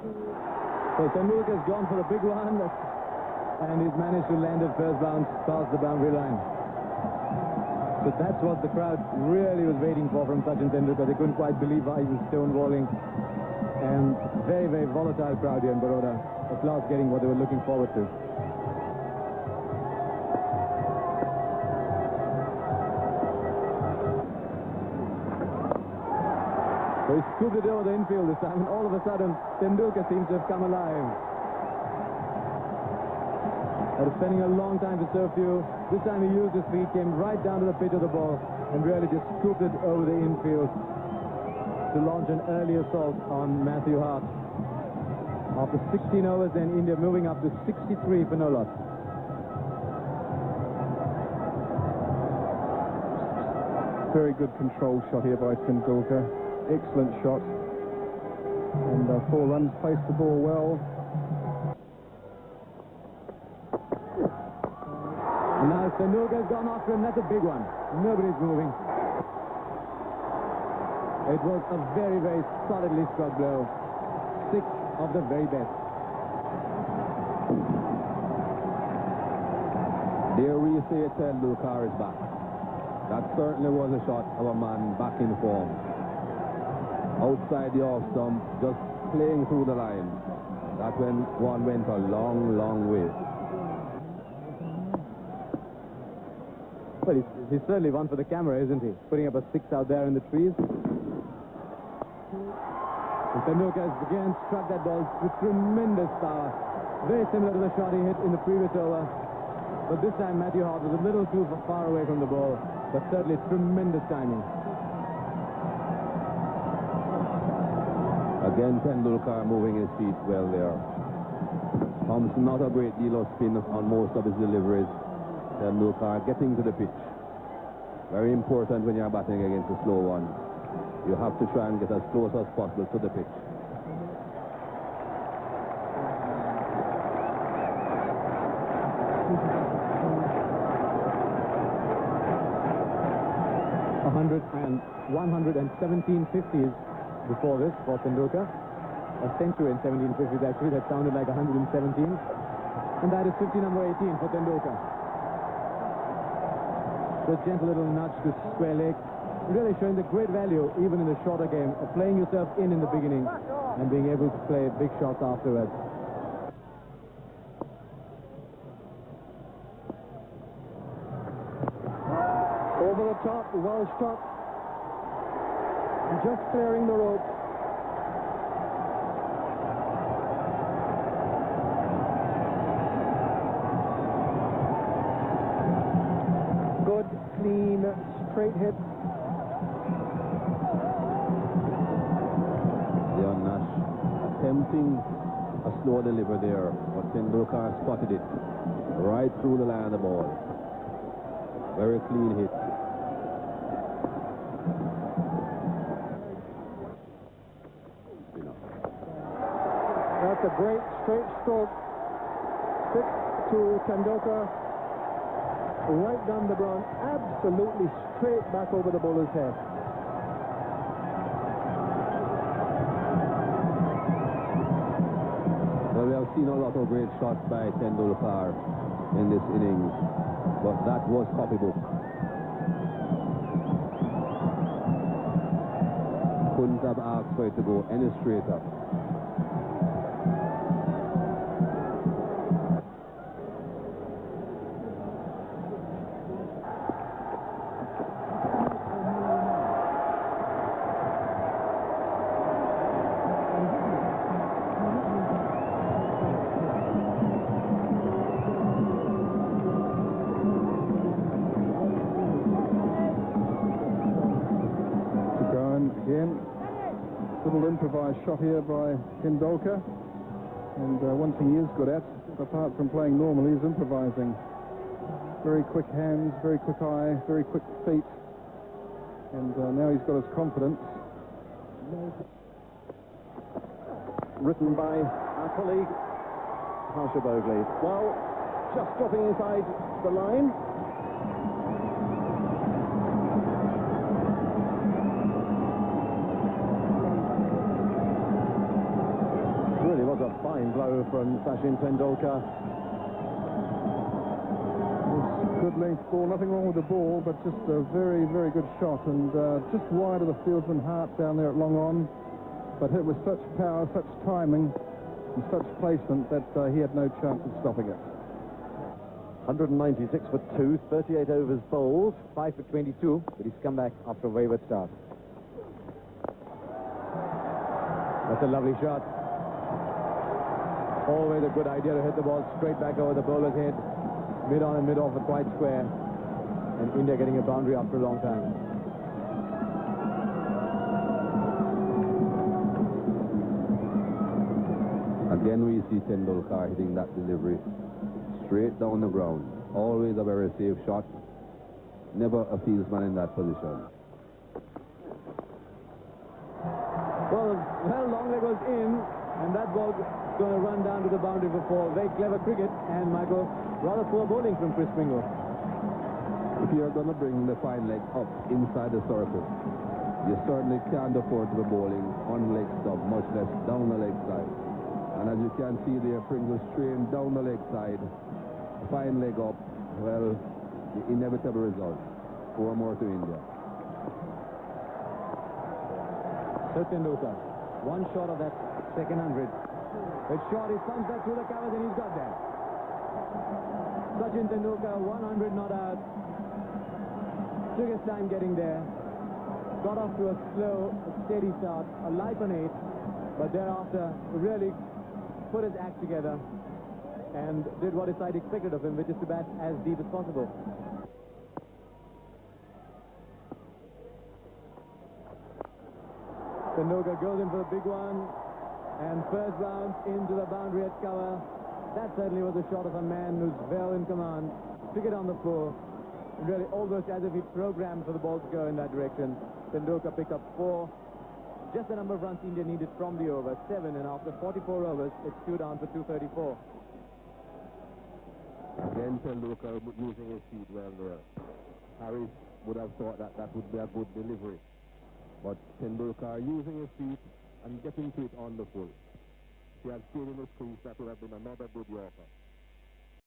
So Tendulkar's gone for the big one, and he's managed to land it first bounce past the boundary line. So that's what the crowd really was waiting for from Sachin Tendulkar. They couldn't quite believe why he was stonewalling. And very, very volatile crowd here in Baroda. At last getting what they were looking forward to. So he scooped it over the infield this time, and all of a sudden, Tendulkar seems to have come alive. After spending a long time to serve you, this time he used his feet, came right down to the pitch of the ball, and really just scooped it over the infield to launch an early assault on Matthew Hart. After 16 overs, then India moving up to 63 for no loss. Very good control shot here by Tendulkar. Excellent shot. And 4 runs, placed the ball well. And now Tendulkar's gone after him. That's a big one. Nobody's moving. It was a very, very solidly struck blow. 6 of the very best. There we say Tendulkar is back. That certainly was a shot of a man back in form. Outside the off stump, just playing through the line. That one went a long, long way. Well, he's certainly one for the camera, isn't he? Putting up a 6 out there in the trees. And Tendulkar has again struck that ball with tremendous power. Very similar to the shot he hit in the previous over. But this time Matthew Hart was a little too far away from the ball. But certainly tremendous timing. Again, Tendulkar moving his feet well there. Comes not a great deal of spin on most of his deliveries. Tendulkar getting to the pitch. Very important when you're batting against a slow one. You have to try and get as close as possible to the pitch. And 117 50s before this for Tendulkar. A century in 17 50s actually. That sounded like 117. And that is 50 number 18 for Tendulkar. Just gentle little nudge to square leg. Really showing the great value even in the shorter game of playing yourself in the beginning and being able to play big shots afterwards. Over the top, well struck. Just clearing the rope. Good, clean, straight hit. Leon Nash attempting a slow deliver there, but Tendulkar spotted it right through the line of the ball. Very clean hit. That's a great straight stroke. 6 to Tendulkar. Right down the ground. Absolutely straight back over the bowler's head. Well, we have seen a lot of great shots by Tendulkar in this innings, but that was copybook. Couldn't have asked for it to go any straighter. Again, little improvised shot here by Tendulkar, and one thing he is good at, apart from playing normally, is improvising. Very quick hands, very quick eye, very quick feet, and now he's got his confidence. Written by our colleague Harsha Bogley. Well, just dropping inside the line. Fine blow from Sachin Tendulkar. Good length ball, nothing wrong with the ball, but just a very, very good shot, and just wide of the fieldsman Hart down there at long on, but hit with such power, such timing, and such placement that he had no chance of stopping it. 196 for 2, 38 overs bowled. 5 for 22, but he's come back after a wayward start. That's a lovely shot. Always a good idea to hit the ball straight back over the bowler's head. Mid on and mid off are quite square, and India getting a boundary after a long time. Again we see Tendulkar hitting that delivery straight down the ground. Always a very safe shot. Never a fieldsman in that position. Well, long leg was in, and that ball going to run down to the boundary for 4. Very clever cricket, and Michael, rather poor bowling from Chris Pringle. If you're going to bring the fine leg up inside the circle, you certainly can't afford to be bowling on leg stop, much less down the leg side. And as you can see there, Pringle strained down the leg side, fine leg up. Well, the inevitable result, 4 more to India. So Tendulkar, one shot of that second 100. It's short, he punts that through the covers and he's got there. Sachin Tendulkar, 100 not out. Took his time getting there. Got off to a slow, steady start, a light on 8, but thereafter really put his act together and did what his side expected of him, which is to bat as deep as possible. Tendulkar goes in for the big one, and first bounce into the boundary at cover. That certainly was a shot of a man who's well in command. Took it on the full, really almost as if he programmed for the ball to go in that direction. Tendulkar picked up 4. Just the number of runs India needed from the over, 7, and after 44 overs, it's 2 down for 234. Again, Tendulkar using his feet well there. Harris would have thought that that would be a good delivery. But Tendulkar using his feet and getting to it on the full. If he had stayed in his crease, that would have been another good Yorker.